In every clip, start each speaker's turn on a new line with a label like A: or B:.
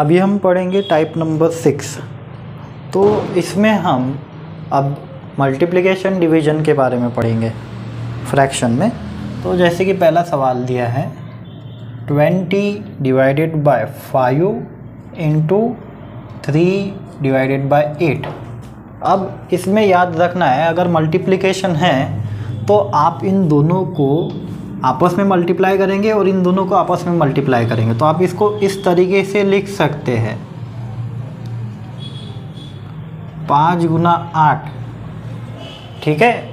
A: अभी हम पढ़ेंगे टाइप नंबर 6। तो इसमें हम अब मल्टीप्लिकेशन डिवीजन के बारे में पढ़ेंगे फ्रैक्शन में। तो जैसे कि पहला सवाल दिया है 20 divided by 5 into 3 divided by 8। अब इसमें याद रखना है, अगर मल्टीप्लिकेशन है तो आप इन दोनों को आपस में मल्टीप्लाई करेंगे और इन दोनों को आपस में मल्टीप्लाई करेंगे। तो आप इसको इस तरीके से लिख सकते हैं 5 गुना 8, ठीक है।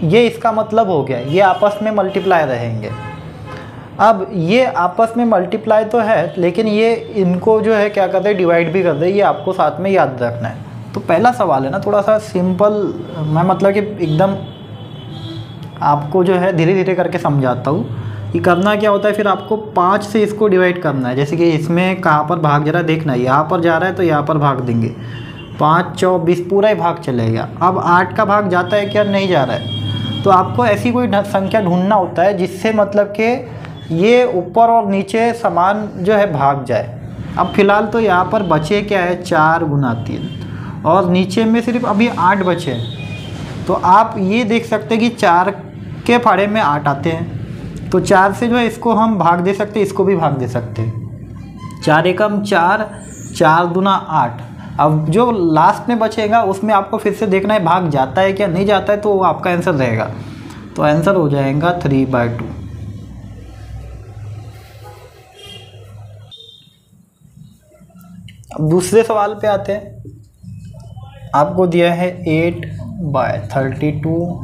A: ये इसका मतलब हो गया, ये आपस में मल्टीप्लाई रहेंगे। अब ये आपस में मल्टीप्लाई तो है, लेकिन ये इनको जो है क्या करते हैं, डिवाइड भी करते हैं। ये आपको साथ में याद रखना है। तो पहला सवाल है ना, थोड़ा सा सिंपल, मैं मतलब कि एकदम आपको जो है धीरे धीरे करके समझाता हूँ कि करना क्या होता है। फिर आपको 5 से इसको डिवाइड करना है। जैसे कि इसमें कहाँ पर भाग जरा देखना है, यहाँ पर जा रहा है तो यहाँ पर भाग देंगे। 5 चौक 20 पूरा ही भाग चलेगा। अब 8 का भाग जाता है क्या, नहीं जा रहा है। तो आपको ऐसी कोई संख्या ढूंढना होता है जिससे मतलब कि ये ऊपर और नीचे समान जो है भाग जाए। अब फिलहाल तो यहाँ पर बचे क्या है, 4 गुना 3 और नीचे में सिर्फ अभी 8 बचे हैं। तो आप ये देख सकते हैं कि 4 के फाड़े में 8 आते हैं। तो 4 से जो है इसको हम भाग दे सकते हैं, इसको भी भाग दे सकते हैं। 4 एकम 4, 4 दूना 8। अब जो लास्ट में बचेगा उसमें आपको फिर से देखना है भाग जाता है क्या, नहीं जाता है, तो वो आपका आंसर रहेगा। तो आंसर हो जाएगा 3/2। अब दूसरे सवाल पे आते हैं। आपको दिया है 8/32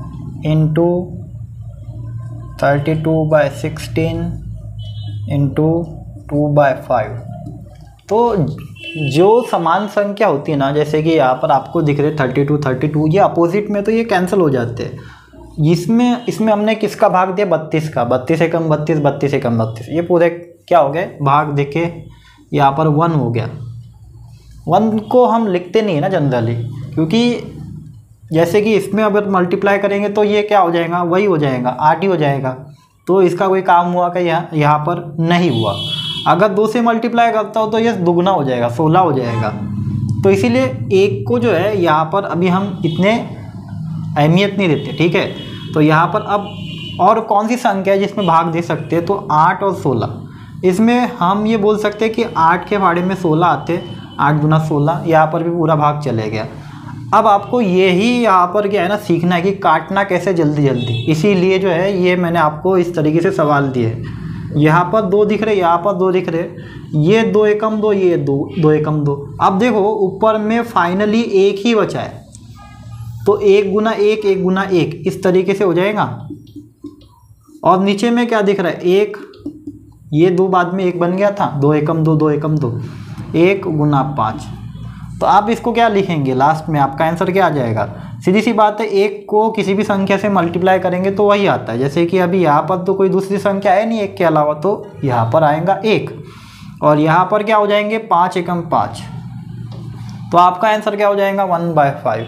A: इंटू 32/16 इंटू 2/5। तो जो समान संख्या होती है ना, जैसे कि यहाँ पर आपको दिख रहे 32, ये अपोजिट में तो ये कैंसिल हो जाते हैं। इसमें हमने किसका भाग दिया, 32 का। 32 एकम 32, 32 एकम 32, ये पूरे क्या हो गए भाग देखे। यहाँ पर 1 हो गया। 1 को हम लिखते नहीं है ना जनरली, क्योंकि जैसे कि इसमें अगर मल्टीप्लाई करेंगे तो ये क्या हो जाएगा, वही हो जाएगा, 8 ही हो जाएगा। तो इसका कोई काम हुआ कि यहाँ पर नहीं हुआ। अगर 2 से मल्टीप्लाई करता हो तो ये दुगना हो जाएगा, 16 हो जाएगा। तो इसीलिए 1 को जो है यहाँ पर अभी हम इतने अहमियत नहीं देते, ठीक है। तो यहाँ पर अब और कौन सी संख्या है जिसमें भाग दे सकते हैं, तो 8 और 16। इसमें हम ये बोल सकते हैं कि 8 के फाड़े में 16 आते, 8 गुना 16, यहाँ पर भी पूरा भाग चले गया। अब आपको यही यहाँ पर क्या है ना, सीखना है कि काटना कैसे जल्दी जल्दी। इसीलिए जो है ये मैंने आपको इस तरीके से सवाल दिए। यहाँ पर 2 दिख रहे, यहाँ पर 2 दिख रहे, ये 2 एकम 2, ये 2 एकम 2। अब देखो ऊपर में फाइनली 1 ही बचा है, तो 1 गुना 1, 1 गुना 1 इस तरीके से हो जाएगा। और नीचे में क्या दिख रहा है, 1, ये 2 बाद में 1 बन गया था, 2 एकम 2, 2 एकम 2, 1 गुना 5। तो आप इसको क्या लिखेंगे, लास्ट में आपका आंसर क्या आ जाएगा। सीधी सी बात है, 1 को किसी भी संख्या से मल्टीप्लाई करेंगे तो वही आता है। जैसे कि अभी यहाँ पर तो कोई दूसरी संख्या है नहीं 1 के अलावा, तो यहाँ पर आएगा 1 और यहाँ पर क्या हो जाएंगे 5 एकम 5। तो आपका आंसर क्या हो जाएगा 1/5।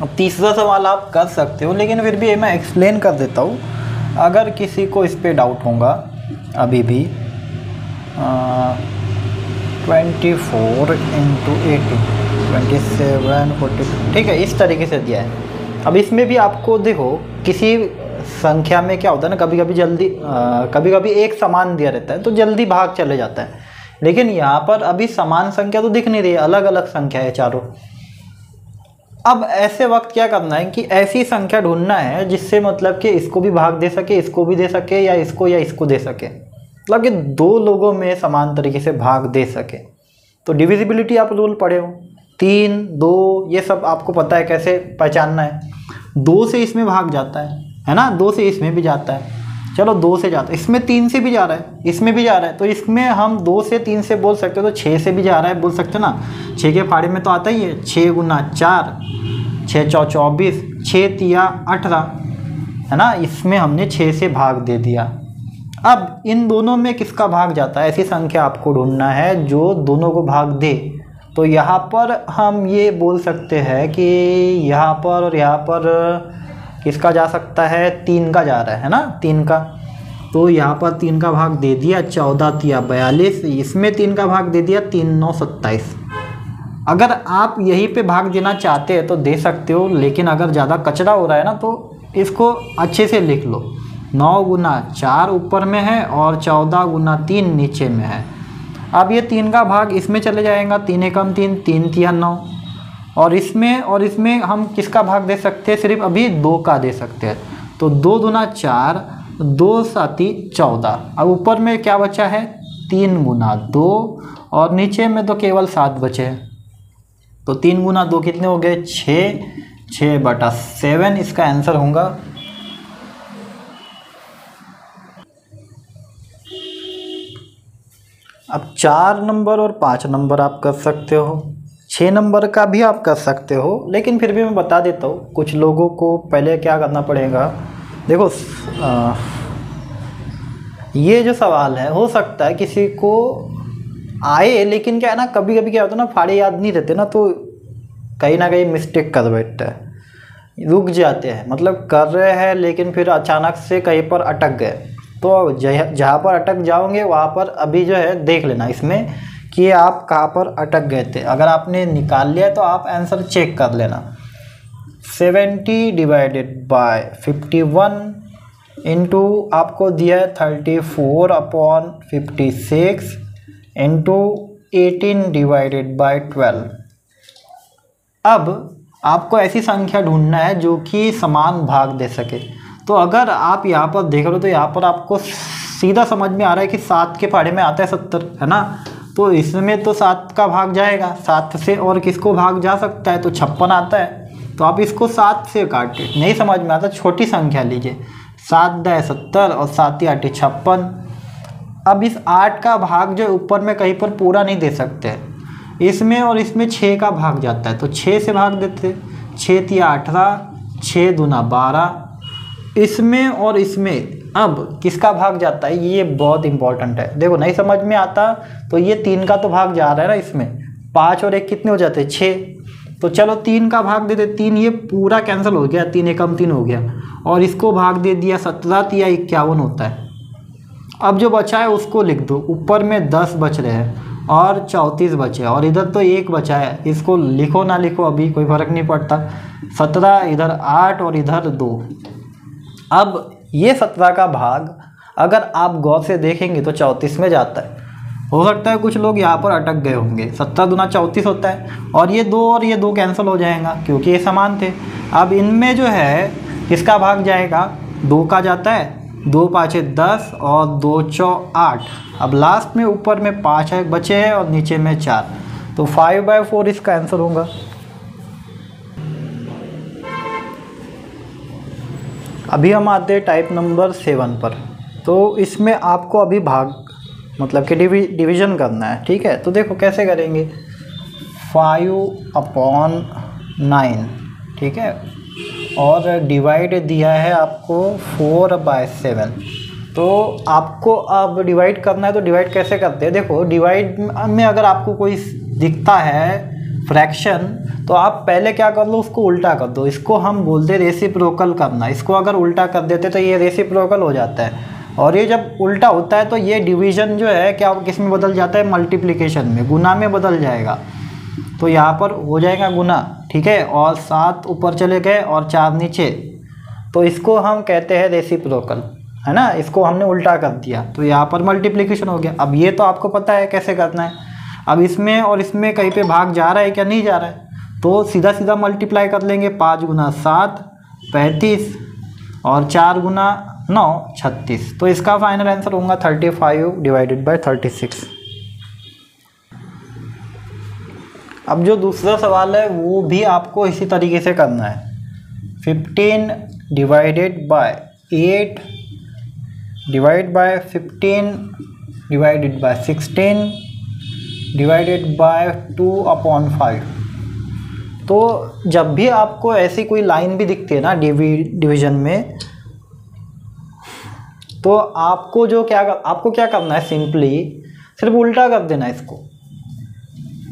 A: अब तीसरा सवाल आप कर सकते हो, लेकिन फिर भी मैं एक्सप्लेन कर देता हूँ अगर किसी को इस पर डाउट होगा। अभी भी 24 इंटू 18, 27, 42, ठीक है, इस तरीके से दिया है। अब इसमें भी आपको देखो किसी संख्या में क्या होता है ना, कभी कभी जल्दी कभी कभी एक समान दिया रहता है तो जल्दी भाग चले जाता है। लेकिन यहाँ पर अभी समान संख्या तो दिख नहीं रही है, अलग अलग संख्या है चारों। अब ऐसे वक्त क्या करना है कि ऐसी संख्या ढूंढना है जिससे मतलब कि इसको भी भाग दे सके, इसको भी दे सके, या इसको दे सके, मतलब कि 2 लोगों में समान तरीके से भाग दे सके। तो डिविजिबिलिटी आप रूल पढ़े हो, 3, 2, ये सब आपको पता है कैसे पहचानना है। 2 से इसमें भाग जाता है ना, 2 से इसमें भी जाता है। चलो 2 से जाता है, इसमें 3 से भी जा रहा है, इसमें भी जा रहा है। तो इसमें हम 2 से 3 से बोल सकते हो, तो 6 से भी जा रहा है बोल सकते ना। 6 के फाड़े में तो आता ही है, 6 गुना 4, 6 चौ 24, 6 तिया 18, है ना। इसमें हमने 6 से भाग दे दिया। अब इन दोनों में किसका भाग जाता है, ऐसी संख्या आपको ढूंढना है जो दोनों को भाग दे। तो यहाँ पर हम ये बोल सकते हैं कि यहाँ पर और यहाँ पर किसका जा सकता है, 3 का जा रहा है ना, 3 का। तो यहाँ पर 3 का भाग दे दिया, 14 तिया 42, इसमें 3 का भाग दे दिया, 3 9 27। अगर आप यहीं पे भाग देना चाहते हैं तो दे सकते हो, लेकिन अगर ज़्यादा कचरा हो रहा है ना तो इसको अच्छे से लिख लो। 9 गुना 4 ऊपर में है और 14 गुना 3 नीचे में है। अब ये 3 का भाग इसमें चले जाएगा, 3 एकम 3, 3 तिया 9, और इसमें हम किसका भाग दे सकते हैं, सिर्फ अभी 2 का दे सकते हैं। तो 2 दूना 4, 2 साती 14। अब ऊपर में क्या बचा है, 3 गुना 2, और नीचे में तो केवल 7 बचे हैं। तो 3 गुना 2 कितने हो गए, 6, 6/7 इसका आंसर होगा। अब 4 नंबर और 5 नंबर आप कर सकते हो, 6 नंबर का भी आप कर सकते हो, लेकिन फिर भी मैं बता देता हूँ कुछ लोगों को पहले क्या करना पड़ेगा। देखो ये जो सवाल है, हो सकता है किसी को आए, लेकिन क्या है ना, कभी कभी क्या होता है ना, फाड़े याद नहीं रहते ना, तो कहीं ना कहीं मिस्टेक कर बैठता है, रुक जाते हैं, मतलब कर रहे हैं लेकिन फिर अचानक से कहीं पर अटक गए। तो जहाँ पर अटक जाओगे वहाँ पर अभी जो है देख लेना इसमें कि आप कहाँ पर अटक गए थे। अगर आपने निकाल लिया तो आप आंसर चेक कर लेना। 70 डिवाइडेड बाय 51 इंटू आपको दिया है 34/56 इंटू 18 डिवाइडेड बाय 12। अब आपको ऐसी संख्या ढूंढना है जो कि समान भाग दे सके। तो अगर आप यहाँ पर देख रहे हो तो यहाँ पर आपको सीधा समझ में आ रहा है कि 7 के फाड़े में आता है 70, है ना। तो इसमें तो 7 का भाग जाएगा, 7 से और किसको भाग जा सकता है, तो 56 आता है। तो आप इसको 7 से काटे, नहीं समझ में आता छोटी संख्या लीजिए, 7 × 70 और 7 × 8 = 56। अब इस 8 का भाग जो ऊपर में कहीं पर पूरा नहीं दे सकते, इसमें और इसमें 6 का भाग जाता है, तो 6 से भाग देते, 6 × 18, 6 दूना 12, इसमें और इसमें अब किसका भाग जाता है, ये बहुत इंपॉर्टेंट है। देखो नहीं समझ में आता तो ये 3 का तो भाग जा रहा है ना, इसमें 5 और 1 कितने हो जाते हैं, 6। तो चलो 3 का भाग दे दे, 3 ये पूरा कैंसिल हो गया, 3 एकम 3 हो गया, और इसको भाग दे दिया, 17 या 51 होता है। अब जो बचा है उसको लिख दो, ऊपर में 10 बच रहे हैं और 34 बचे, और इधर तो 1 बचा है, इसको लिखो ना लिखो अभी कोई फ़र्क नहीं पड़ता। 17, इधर 8 और इधर 2। अब ये 17 का भाग अगर आप गौर से देखेंगे तो 34 में जाता है। हो सकता है कुछ लोग यहाँ पर अटक गए होंगे, 17 दूना 34 होता है, और ये 2 और ये 2 कैंसिल हो जाएगा क्योंकि ये समान थे। अब इनमें जो है किसका भाग जाएगा, 2 का जाता है, 2 × 5 = 10 और 2 × 4 = 8। अब लास्ट में ऊपर में 5 है बचे हैं और नीचे में 4, तो 5/4 इसका आंसर होगा। अभी हम आते हैं टाइप नंबर 7 पर। तो इसमें आपको अभी भाग मतलब कि डिवीज़न करना है, ठीक है। तो देखो कैसे करेंगे, 5/9, ठीक है, और डिवाइड दिया है आपको 4/7। तो आपको अब डिवाइड करना है, तो डिवाइड कैसे करते हैं, देखो डिवाइड में अगर आपको कोई दिखता है फ्रैक्शन, तो आप पहले क्या कर लो, उसको उल्टा कर दो। इसको हम बोलते रेसिप्रोकल करना, इसको अगर उल्टा कर देते तो ये रेसिप्रोकल हो जाता है, और ये जब उल्टा होता है तो ये डिवीज़न जो है क्या किस में बदल जाता है, मल्टीप्लिकेशन में, गुना में बदल जाएगा। तो यहाँ पर हो जाएगा गुना, ठीक है, और 7 ऊपर चले गए और 4 नीचे, तो इसको हम कहते हैं रेसिप्रोकल, है ना। इसको हमने उल्टा कर दिया तो यहाँ पर मल्टीप्लिकेशन हो गया। अब ये तो आपको पता है कैसे करना है। अब इसमें और इसमें कहीं पे भाग जा रहा है क्या, नहीं जा रहा है, तो सीधा सीधा मल्टीप्लाई कर लेंगे। 5 × 7 = 35 और 4 × 9 = 36। तो इसका फाइनल आंसर होगा 35/36। अब जो दूसरा सवाल है वो भी आपको इसी तरीके से करना है। 15 divided by 8 divide by 15 divided by 16 divided by 2/5। तो जब भी आपको ऐसी कोई लाइन भी दिखती है ना डिवीजन में, तो आपको क्या करना है, सिंपली सिर्फ उल्टा कर देना है इसको।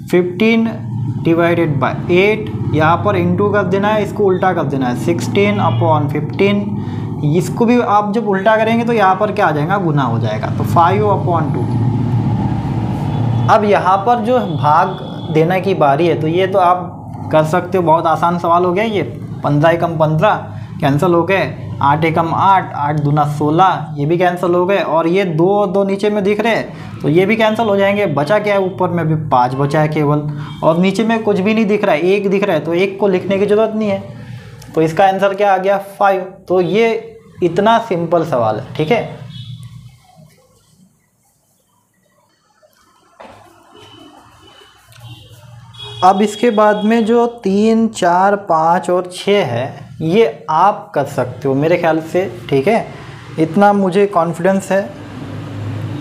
A: 15 डिवाइडेड बाय 8 यहाँ पर इंटू कर देना है, इसको उल्टा कर देना है, 16/15 इसको भी आप जब उल्टा करेंगे तो यहाँ पर क्या आ जाएगा, गुना हो जाएगा। तो 5/2। अब यहाँ पर जो भाग देने की बारी है, तो ये तो आप कर सकते हो, बहुत आसान सवाल हो गया ये। 15 एकम 15 कैंसिल हो गए, 8 एकम 8, 8 दूना 16, ये भी कैंसिल हो गए, और ये 2 नीचे में दिख रहे हैं तो ये भी कैंसिल हो जाएंगे। बचा क्या है, ऊपर में भी 5 बचा है केवल, और नीचे में कुछ भी नहीं दिख रहा है, 1 दिख रहा है, तो 1 को लिखने की ज़रूरत नहीं है। तो इसका आंसर क्या आ गया, 5। तो ये इतना सिंपल सवाल है, ठीक है। अब इसके बाद में जो 3, 4, 5 और 6 है, ये आप कर सकते हो मेरे ख्याल से, ठीक है। इतना मुझे कॉन्फिडेंस है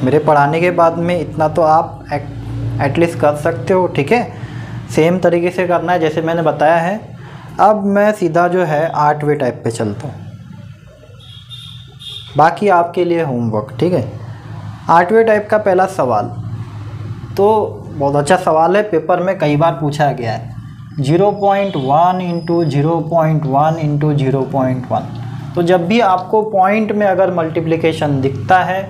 A: मेरे पढ़ाने के बाद में, इतना तो आप एटलीस्ट कर सकते हो, ठीक है। सेम तरीके से करना है जैसे मैंने बताया है। अब मैं सीधा जो है 8वें टाइप पे चलता हूँ, बाकी आपके लिए होमवर्क, ठीक है। 8वें टाइप का पहला सवाल तो बहुत अच्छा सवाल है, पेपर में कई बार पूछा गया है। 0.1 इंटू 0.1 इंटू 0.1। तो जब भी आपको पॉइंट में अगर मल्टीप्लिकेशन दिखता है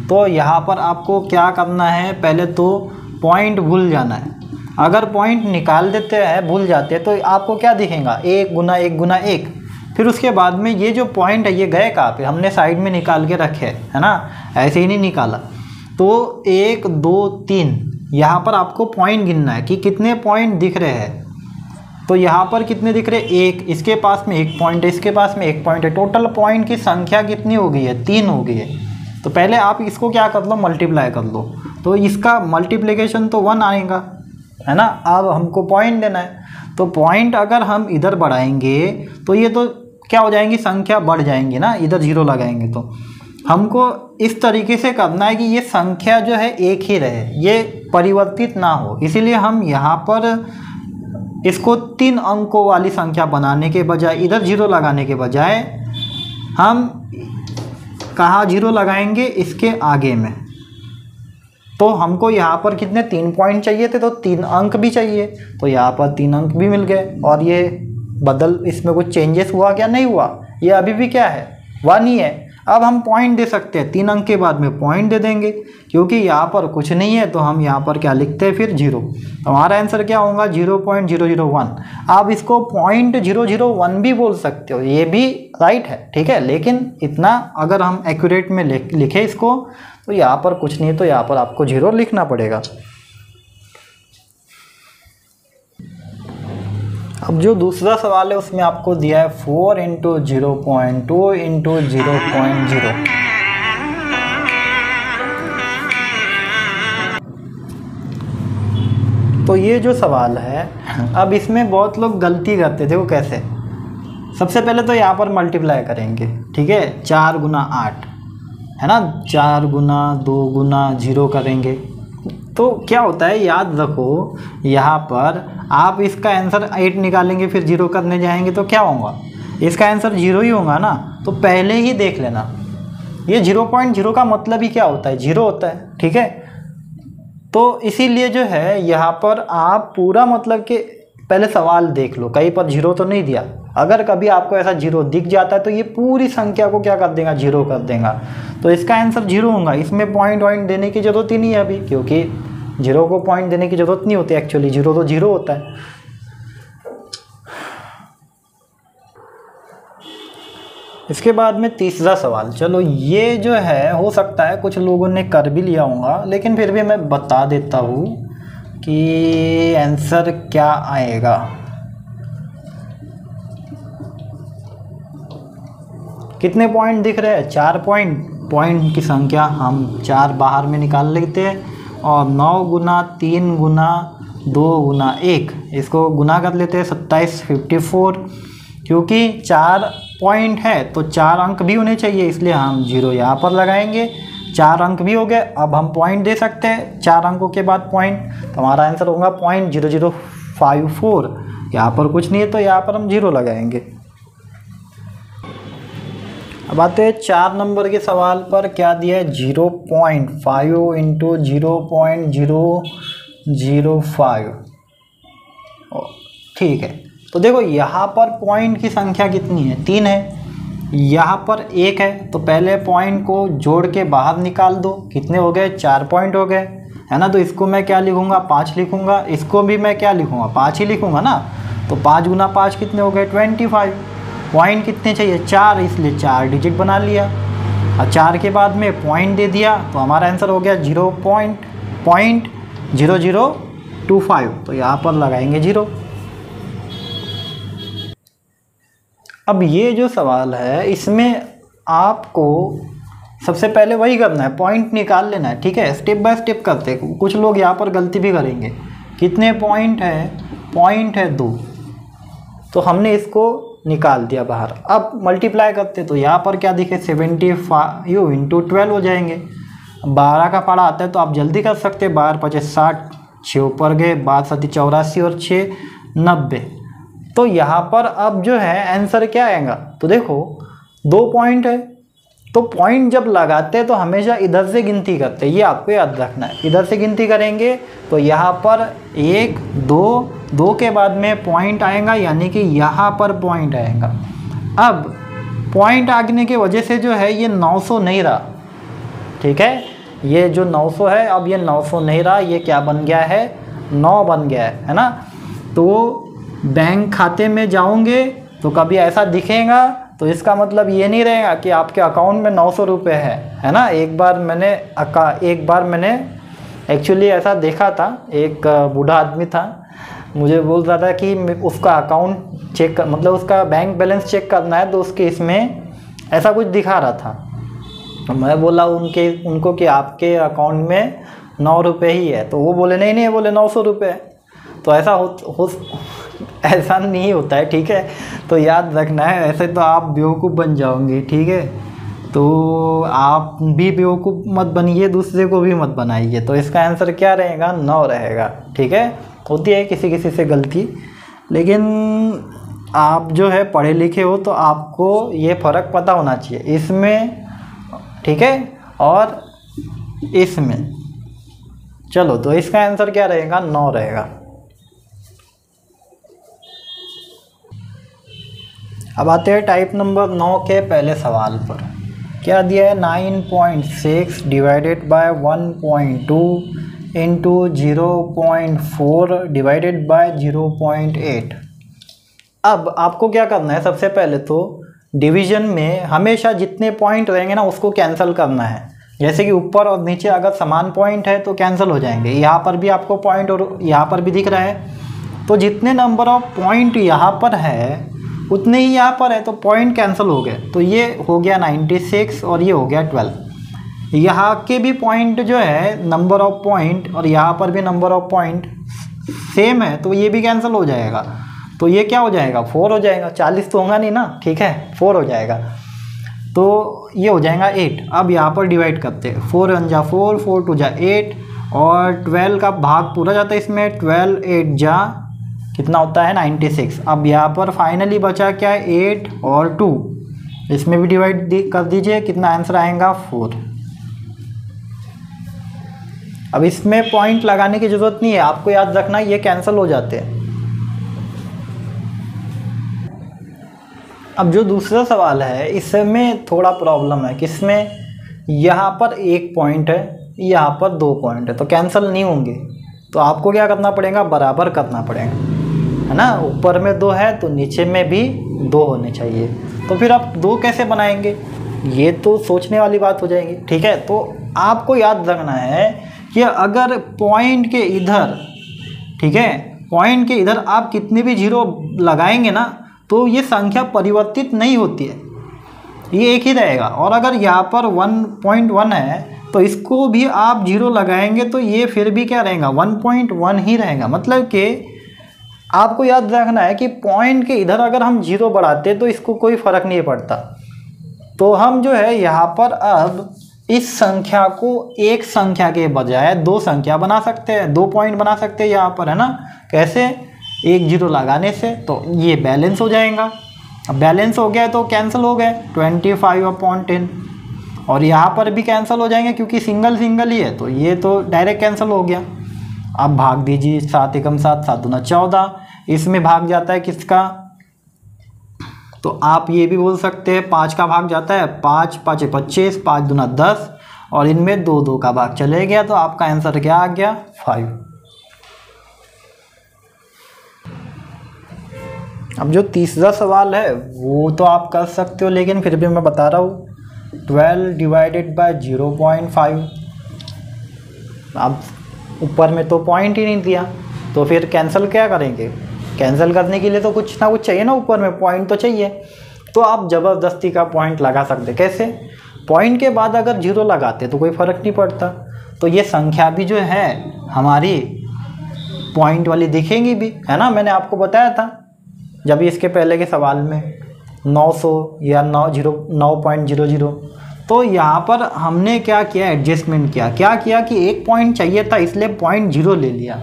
A: तो यहाँ पर आपको क्या करना है, पहले तो पॉइंट भूल जाना है। अगर पॉइंट निकाल देते हैं, भूल जाते हैं, तो आपको क्या दिखेगा, 1 गुना 1 गुना 1। फिर उसके बाद में ये जो पॉइंट है ये गए कहाँ पे, हमने साइड में निकाल के रखे है ना, ऐसे ही नहीं निकाला। तो 1 2 3 यहाँ पर आपको पॉइंट गिनना है कि कितने पॉइंट दिख रहे हैं। तो यहाँ पर कितने दिख रहे हैं, 1, इसके पास में 1 पॉइंट है, इसके पास में 1 पॉइंट है। टोटल पॉइंट की संख्या कितनी हो गई है, 3 हो गई है। तो पहले आप इसको क्या कर लो, मल्टीप्लाई कर लो। तो इसका मल्टीप्लिकेशन तो 1 आएगा, है ना। अब हमको पॉइंट देना है, तो पॉइंट अगर हम इधर बढ़ाएंगे तो ये तो क्या हो जाएंगी, संख्या बढ़ जाएंगी ना, इधर 0 लगाएंगे। तो हमको इस तरीके से करना है कि ये संख्या जो है एक ही रहे, ये परिवर्तित ना हो। इसीलिए हम यहाँ पर इसको 3 अंकों वाली संख्या बनाने के बजाय, इधर 0 लगाने के बजाय हम कहाँ 0 लगाएंगे, इसके आगे में। तो हमको यहाँ पर कितने 3 पॉइंट चाहिए थे, तो 3 अंक भी चाहिए। तो यहाँ पर 3 अंक भी मिल गए। और ये इसमें कुछ चेंजेस हुआ क्या, नहीं हुआ, ये अभी भी क्या है, 1 ही है। अब हम पॉइंट दे सकते हैं, 3 अंक के बाद में पॉइंट दे देंगे, क्योंकि यहाँ पर कुछ नहीं है। तो हम यहाँ पर क्या लिखते हैं, फिर 0। तो हमारा आंसर क्या होगा, 0.001। आप इसको 0.001 भी बोल सकते हो, ये भी राइट है, ठीक है। लेकिन इतना अगर हम एक्यूरेट में लिखे इसको, तो यहाँ पर कुछ नहीं है, तो यहाँ पर आपको 0 लिखना पड़ेगा। अब जो दूसरा सवाल है उसमें आपको दिया है 4 इंटू 0.2 इंटू 0.0। तो ये जो सवाल है, अब इसमें बहुत लोग गलती करते थे। वो कैसे, सबसे पहले तो यहाँ पर मल्टीप्लाई करेंगे, ठीक है। 4 गुना 8 है ना, 4 गुना 2 गुना 0 करेंगे। तो क्या होता है, याद रखो, यहाँ पर आप इसका आंसर 8 निकालेंगे, फिर 0 करने जाएंगे तो क्या होगा, इसका आंसर 0 ही होगा ना। तो पहले ही देख लेना, ये 0.0 का मतलब ही क्या होता है, 0 होता है, ठीक है। तो इसीलिए जो है यहाँ पर आप पूरा मतलब कि पहले सवाल देख लो, कहीं पर 0 तो नहीं दिया। अगर कभी आपको ऐसा 0 दिख जाता है तो ये पूरी संख्या को क्या कर देगा, 0 कर देगा। तो इसका आंसर 0 होगा। इसमें पॉइंट देने की ज़रूरत ही नहीं है अभी, क्योंकि 0 को पॉइंट देने की ज़रूरत नहीं होती एक्चुअली, 0 तो 0 होता है। इसके बाद में तीसरा सवाल, चलो ये जो है हो सकता है कुछ लोगों ने कर भी लिया होगा, लेकिन फिर भी मैं बता देता हूँ कि आंसर क्या आएगा। कितने पॉइंट दिख रहे हैं, 4 पॉइंट। पॉइंट की संख्या हम 4 बाहर में निकाल लेते हैं, और 9 गुना 3 गुना 2 गुना 1, इसको गुना कर लेते हैं, 27 54। क्योंकि 4 पॉइंट है तो 4 अंक भी होने चाहिए, इसलिए हम 0 यहाँ पर लगाएंगे। 4 अंक भी हो गए, अब हम पॉइंट दे सकते हैं 4 अंकों के बाद पॉइंट। तो हमारा आंसर होगा 0.0054। यहाँ पर कुछ नहीं है तो यहाँ पर हम 0 लगाएंगे। अब आते हैं 4 नंबर के सवाल पर। क्या दिया है, 0.5 इंटू 0.005। ठीक है, तो देखो यहाँ पर पॉइंट की संख्या कितनी है, 3 है। यहाँ पर 1 है तो पहले पॉइंट को जोड़ के बाहर निकाल दो, कितने हो गए, 4 पॉइंट हो गए, है ना। तो इसको मैं क्या लिखूँगा, 5 लिखूँगा, इसको भी मैं क्या लिखूँगा, 5 ही लिखूँगा ना। तो 5 गुना 5 कितने हो गए, 25। पॉइंट कितने चाहिए, 4, इसलिए 4 डिजिट बना लिया और 4 के बाद में पॉइंट दे दिया तो हमारा आंसर हो गया 0.0025। तो यहाँ पर लगाएंगे 0। अब ये जो सवाल है इसमें आपको सबसे पहले वही करना है, पॉइंट निकाल लेना है, ठीक है। स्टेप बाय स्टेप करते हैं। कुछ लोग यहाँ पर गलती भी करेंगे। कितने पॉइंट है, पॉइंट है 2, तो हमने इसको निकाल दिया बाहर। अब मल्टीप्लाई करते तो यहाँ पर क्या दिखे, 75 × 12 हो जाएंगे। 12 का पढ़ा आता है तो आप जल्दी कर सकते हैं। 12 × 5 = 60, 6 ऊपर गए, 12 × 7 = 84 और 6 = 90। तो यहाँ पर अब जो है आंसर क्या आएगा, तो देखो 2 पॉइंट है, तो पॉइंट जब लगाते हैं तो हमेशा इधर से गिनती करते हैं, ये आपको याद रखना है। इधर से गिनती करेंगे तो यहाँ पर 1 2 के बाद में पॉइंट आएगा, यानी कि यहाँ पर पॉइंट आएगा। अब पॉइंट आने की वजह से जो है ये 900 नहीं रहा, ठीक है। ये जो 900 है अब ये 900 नहीं रहा, ये क्या बन गया है, 9 बन गया है ना। तो बैंक खाते में जाओगे तो कभी ऐसा दिखेगा तो इसका मतलब ये नहीं रहेगा कि आपके अकाउंट में 900 रुपये है ना। एक बार मैंने एक्चुअली ऐसा देखा था, एक बूढ़ा आदमी था, मुझे बोल रहा था कि उसका अकाउंट चेक मतलब उसका बैंक बैलेंस चेक करना है, तो उसके इसमें ऐसा कुछ दिखा रहा था। तो मैं बोला उनको कि आपके अकाउंट में 9 रुपये ही है, तो वो बोले नहीं, बोले 900 रुपये है। तो ऐसा नहीं होता है, ठीक है। तो याद रखना है, ऐसे तो आप बेवकूफ़ बन जाओगे, ठीक है। तो आप भी बेवकूफ़ मत बनिए, दूसरे को भी मत बनाइए। तो इसका आंसर क्या रहेगा, 9 रहेगा, ठीक है। होती है किसी किसी से गलती, लेकिन आप जो है पढ़े लिखे हो तो आपको ये फ़र्क पता होना चाहिए इसमें, ठीक है, और इसमें। चलो, तो इसका आंसर क्या रहेगा, 9 रहेगा। अब आते हैं टाइप नंबर 9 के पहले सवाल पर। क्या दिया है, 9.6 divided by 1.2 into 0.4 divided by 0.8। अब आपको क्या करना है, सबसे पहले तो डिवीजन में हमेशा जितने पॉइंट रहेंगे ना उसको कैंसिल करना है। जैसे कि ऊपर और नीचे अगर समान पॉइंट है तो कैंसिल हो जाएंगे। यहाँ पर भी आपको पॉइंट और यहाँ पर भी दिख रहा है, तो जितने नंबर ऑफ पॉइंट यहाँ पर है उतने ही यहाँ पर है, तो पॉइंट कैंसिल हो गए। तो ये हो गया 96 और ये हो गया 12। यहाँ के भी पॉइंट जो है, नंबर ऑफ पॉइंट, और यहाँ पर भी नंबर ऑफ पॉइंट सेम है, तो ये भी कैंसिल हो जाएगा। तो ये क्या हो जाएगा, 4 हो जाएगा। 40 तो होगा नहीं ना, ठीक है, 4 हो जाएगा। तो ये हो जाएगा 8। अब यहाँ पर डिवाइड करते हैं, 4 1 जा 4, 4 2 जा 8, और 12 का भाग पूरा जाता है इसमें, 12 8 जा कितना होता है, 96। अब यहाँ पर फाइनली बचा क्या है, 8 और 2, इसमें भी डिवाइड कर दीजिए, कितना आंसर आएगा, 4। अब इसमें पॉइंट लगाने की ज़रूरत नहीं है, आपको याद रखना है ये कैंसिल हो जाते हैं। अब जो दूसरा सवाल है इसमें थोड़ा प्रॉब्लम है, किसमें, यहाँ पर 1 पॉइंट है, यहाँ पर 2 पॉइंट है, तो कैंसिल नहीं होंगे। तो आपको क्या करना पड़ेगा, बराबर करना पड़ेगा, है ना। ऊपर में 2 है तो नीचे में भी 2 होने चाहिए। तो फिर आप 2 कैसे बनाएंगे, ये तो सोचने वाली बात हो जाएगी, ठीक है। तो आपको याद रखना है कि अगर पॉइंट के इधर, ठीक है, पॉइंट के इधर आप कितने भी 0 लगाएंगे ना तो ये संख्या परिवर्तित नहीं होती है, ये एक ही रहेगा। और अगर यहाँ पर 1.1 है तो इसको भी आप 0 लगाएंगे तो ये फिर भी क्या रहेगा, 1.1 ही रहेगा। मतलब कि आपको याद रखना है कि पॉइंट के इधर अगर हम 0 बढ़ाते तो इसको कोई फ़र्क नहीं पड़ता। तो हम जो है यहाँ पर अब इस संख्या को एक संख्या के बजाय 2 संख्या बना सकते हैं, 2 पॉइंट बना सकते हैं यहाँ पर, है ना। कैसे, 1 0 लगाने से। तो ये बैलेंस हो जाएगा। अब बैलेंस हो गया तो कैंसिल हो गए, 25/10, और यहाँ पर भी कैंसिल हो जाएंगे क्योंकि सिंगल ही है, तो ये तो डायरेक्ट कैंसिल हो गया। अब भाग दीजिए, 7 एकम 7, 7 दूना 14, इसमें भाग जाता है किसका, तो आप ये भी बोल सकते हैं 5 का भाग जाता है, 5 5 25, 5 दूना 10 और इनमें 2 2 का भाग चले गया, तो आपका आंसर क्या आ गया 5। अब जो तीसरा सवाल है वो तो आप कर सकते हो, लेकिन फिर भी मैं बता रहा हूँ। 12 डिवाइडेड बाय 0.5। अब ऊपर में तो पॉइंट ही नहीं दिया, तो फिर कैंसिल क्या करेंगे? कैंसिल करने के लिए तो कुछ ना कुछ चाहिए ना, ऊपर में पॉइंट तो चाहिए। तो आप ज़बरदस्ती का पॉइंट लगा सकते। कैसे? पॉइंट के बाद अगर 0 लगाते तो कोई फ़र्क नहीं पड़ता, तो ये संख्या भी जो है हमारी पॉइंट वाली दिखेंगी भी, है ना। मैंने आपको बताया था जब इसके पहले के सवाल में 900 या 9.00। तो यहाँ पर हमने क्या किया, एडजस्टमेंट क्या किया कि एक पॉइंट चाहिए था, इसलिए 0.0 ले लिया।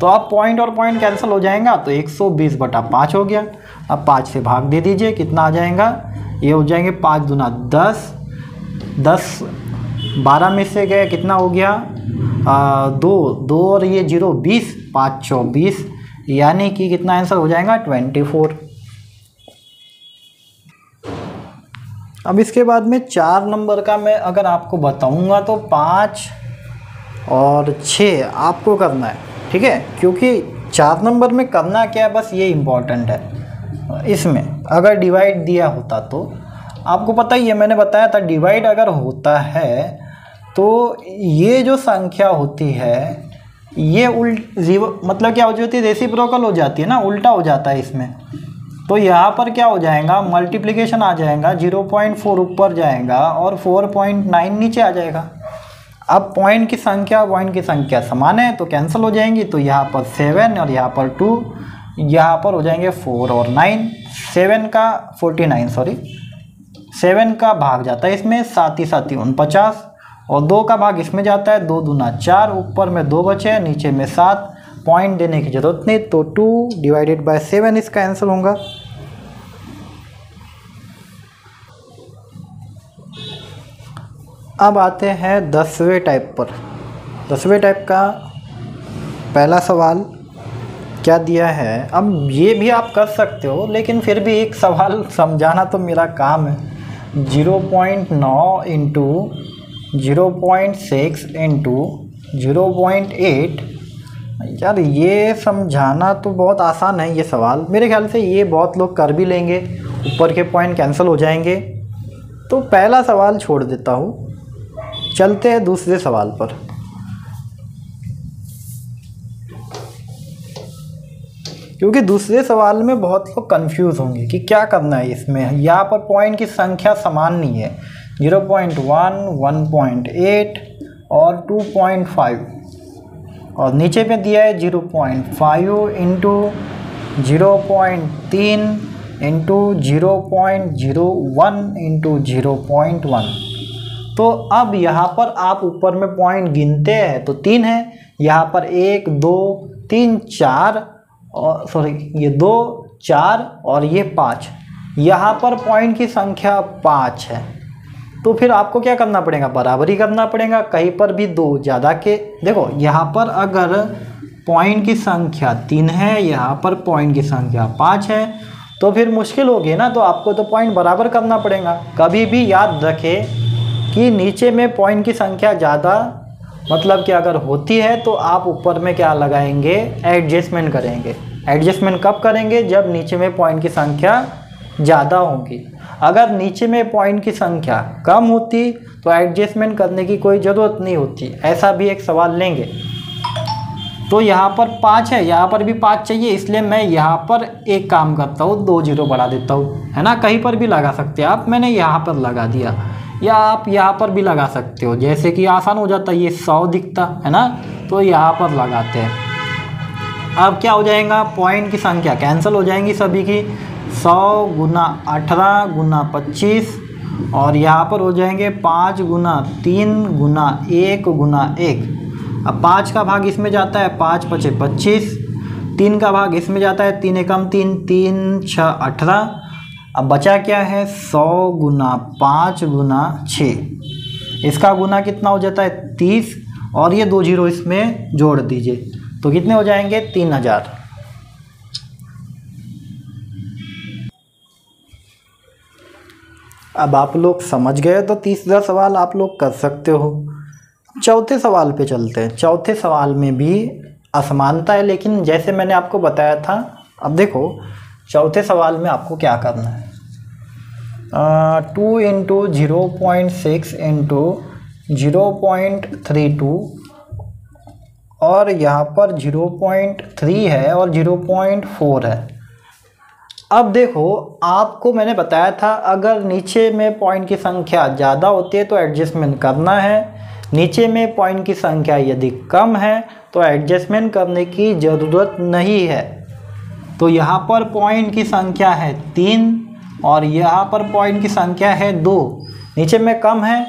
A: तो अब पॉइंट और पॉइंट कैंसिल हो जाएगा, तो 120/5 हो गया। अब 5 से भाग दे दीजिए, कितना आ जाएगा? ये हो जाएंगे 5 दूना 10, 10 12 में से गए, कितना हो गया? 2 और ये 0 20, 5 24, यानी कि कितना आंसर हो जाएगा 24। अब इसके बाद में 4 नंबर का मैं अगर आपको बताऊंगा तो 5 और 6 आपको करना है, ठीक है। क्योंकि 4 नंबर में करना क्या है, बस ये इम्पोर्टेंट है। इसमें अगर डिवाइड दिया होता तो आपको पता ही है, मैंने बताया था डिवाइड अगर होता है तो ये जो संख्या होती है ये मतलब क्या हो जाती है, रेसिप्रोकल हो जाती है ना, उल्टा हो जाता है इसमें। तो यहाँ पर क्या हो जाएगा, मल्टीप्लिकेशन आ जाएगा, 0.4 ऊपर जाएगा और 4.9 नीचे आ जाएगा। अब पॉइंट की संख्या समान है तो कैंसिल हो जाएंगी, तो यहाँ पर 7 और यहाँ पर 2, यहाँ पर हो जाएंगे 4 और 9। 7 का भाग जाता है इसमें, साथ ही 49 और 2 का भाग इसमें जाता है, 2 दूना 4, ऊपर में 2 बचे, नीचे में 7, पॉइंट देने की जरूरत नहीं, तो 2 डिवाइडेड बाय 7 इसका आंसर होगा। अब आते हैं 10वें टाइप पर। 10वें टाइप का पहला सवाल क्या दिया है, अब ये भी आप कर सकते हो, लेकिन फिर भी एक सवाल समझाना तो मेरा काम है। 0.9 इंटू 0.6 इंटू 0.8, यार ये समझाना तो बहुत आसान है ये सवाल। मेरे ख्याल से ये बहुत लोग कर भी लेंगे, ऊपर के पॉइंट कैंसिल हो जाएंगे। तो पहला सवाल छोड़ देता हूँ, चलते हैं दूसरे सवाल पर। क्योंकि दूसरे सवाल में बहुत लोग कंफ्यूज होंगे कि क्या करना है इसमें। यहाँ पर पॉइंट की संख्या समान नहीं है, 0.1, 1.8 और 2.5, और नीचे पे दिया है 0.5 इंटू 0.3 इंटू 0.01 इंटू 0.1। तो अब यहाँ पर आप ऊपर में पॉइंट गिनते हैं तो 3 है, यहाँ पर 1 2 3 4 और ये 2 4 और ये 5, यहाँ पर पॉइंट की संख्या 5 है। तो फिर आपको क्या करना पड़ेगा, बराबरी करना पड़ेगा, कहीं पर भी 2 ज़्यादा के। देखो यहाँ पर अगर पॉइंट की संख्या 3 है, यहाँ पर पॉइंट की संख्या 5 है, तो फिर मुश्किल होगी ना, तो आपको तो पॉइंट बराबर करना पड़ेगा। कभी भी याद रखें कि नीचे में पॉइंट की संख्या ज़्यादा मतलब कि अगर होती है तो आप ऊपर में क्या लगाएंगे, एडजस्टमेंट करेंगे। एडजस्टमेंट कब करेंगे, जब नीचे में पॉइंट की संख्या ज़्यादा होगी। अगर नीचे में पॉइंट की संख्या कम होती तो एडजस्टमेंट करने की कोई ज़रूरत नहीं होती। ऐसा भी एक सवाल लेंगे। तो यहाँ पर 5 है, यहाँ पर भी 5 चाहिए, इसलिए मैं यहाँ पर एक काम करता हूँ, 2 0 बढ़ा देता हूँ, है ना। कहीं पर भी लगा सकते हैं आप, मैंने यहाँ पर लगा दिया, या आप यहाँ पर भी लगा सकते हो, जैसे कि आसान हो जाता है, ये 100 दिखता है ना, तो यहाँ पर लगाते हैं। अब क्या हो जाएगा, पॉइंट की संख्या कैंसिल हो जाएंगी सभी की, 100 गुना 18 गुना 25, और यहाँ पर हो जाएंगे 5 गुना 3 गुना 1 गुना 1। अब 5 का भाग इसमें जाता है, 5 5 25, 3 का भाग इसमें जाता है, 3 एकम 3, 3 6 18। अब बचा क्या है, 100 गुना 5 गुना 6, इसका गुना कितना हो जाता है 30, और ये 2 0 इसमें जोड़ दीजिए, तो कितने हो जाएंगे 3000। अब आप लोग समझ गए तो तीसरा सवाल आप लोग कर सकते हो। चौथे सवाल पे चलते हैं। चौथे सवाल में भी असमानता है, लेकिन जैसे मैंने आपको बताया था, अब देखो चौथे सवाल में आपको क्या करना है, 2 इंटू 0.6 इंटू 0.32 और यहाँ पर 0.3 है और 0.4 है। अब देखो आपको मैंने बताया था अगर नीचे में पॉइंट की संख्या ज़्यादा होती है तो एडजस्टमेंट करना है, नीचे में पॉइंट की संख्या यदि कम है तो एडजस्टमेंट करने की ज़रूरत नहीं है। तो यहाँ पर पॉइंट की संख्या है 3 और यहाँ पर पॉइंट की संख्या है 2, नीचे में कम है।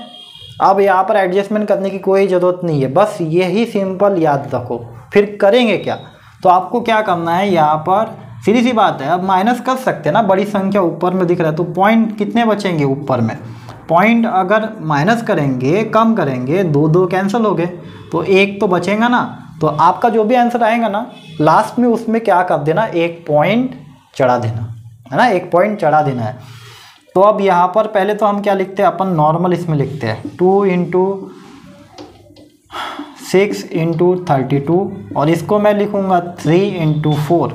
A: अब यहाँ पर एडजस्टमेंट करने की कोई ज़रूरत नहीं है, बस यही सिंपल याद रखो। फिर करेंगे क्या, तो आपको क्या करना है, यहाँ पर सीधी सी बात है, अब माइनस कर सकते हैं ना, बड़ी संख्या ऊपर में दिख रहा है तो पॉइंट कितने बचेंगे ऊपर में, पॉइंट अगर माइनस करेंगे कम करेंगे 2 कैंसिल हो गए तो 1 तो बचेगा ना। तो आपका जो भी आंसर आएगा ना लास्ट में उसमें क्या कर देना, 1 पॉइंट चढ़ा देना है ना, 1 पॉइंट चढ़ा देना है। तो अब यहाँ पर पहले तो हम क्या लिखते हैं, अपन नॉर्मल इसमें लिखते हैं 2 इंटू 6 इंटू 32 और इसको मैं लिखूँगा 3 इंटू 4।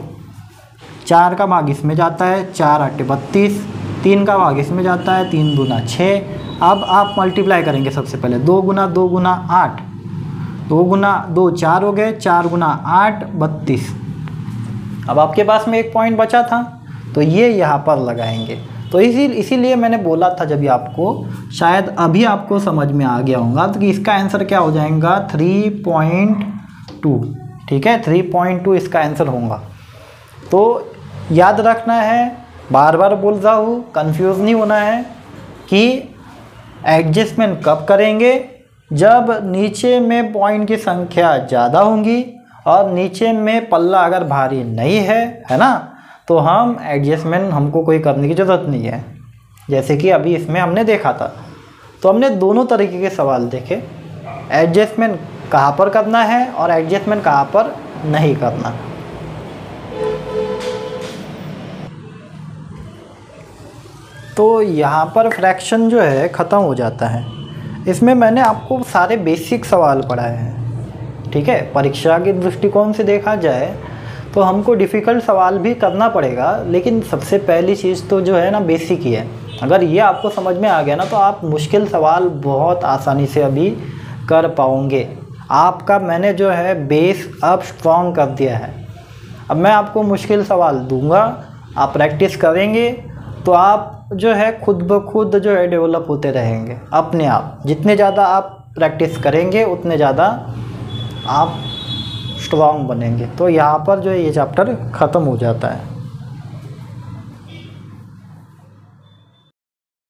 A: 4 का भाग इसमें जाता है, 4 8 32, 3 का भाग इसमें जाता है, 3 दूना 6। अब आप मल्टीप्लाई करेंगे सबसे पहले, 2 गुना 2 गुना 8, 2 गुना 2 4 हो गए, 4 गुना 8 32। अब आपके पास में 1 पॉइंट बचा था तो ये यहाँ पर लगाएंगे। तो इसीलिए मैंने बोला था जब भी आपको, शायद अभी आपको समझ में आ गया होगा, तो कि इसका आंसर क्या हो जाएगा 3.2। ठीक है, 3.2 इसका आंसर होगा। तो याद रखना है, बार बार बोल रहा हूँ, कंफ्यूज नहीं होना है कि एडजस्टमेंट कब करेंगे, जब नीचे में पॉइंट की संख्या ज़्यादा होंगी और नीचे में पल्ला अगर भारी नहीं है ना, तो हम एडजस्टमेंट हमको कोई करने की ज़रूरत नहीं है। जैसे कि अभी इसमें हमने देखा था, तो हमने दोनों तरीके के सवाल देखे, एडजस्टमेंट कहाँ पर करना है और एडजस्टमेंट कहाँ पर नहीं करना। तो यहाँ पर फ्रैक्शन जो है ख़त्म हो जाता है। इसमें मैंने आपको सारे बेसिक सवाल पढ़ाए हैं। ठीक है, परीक्षा के दृष्टिकोण से देखा जाए तो हमको डिफ़िकल्ट सवाल भी करना पड़ेगा, लेकिन सबसे पहली चीज़ तो जो है ना बेसिक ही है। अगर ये आपको समझ में आ गया ना तो आप मुश्किल सवाल बहुत आसानी से अभी कर पाओगे। आपका मैंने जो है बेस अब स्ट्रॉन्ग कर दिया है। अब मैं आपको मुश्किल सवाल दूंगा, आप प्रैक्टिस करेंगे तो आप जो है खुद ब खुद जो है डेवलप होते रहेंगे अपने आप। जितने ज़्यादा आप प्रैक्टिस करेंगे उतने ज़्यादा आप स्ट्रॉन्ग बनेंगे। तो यहाँ पर जो है ये चैप्टर ख़त्म हो जाता है।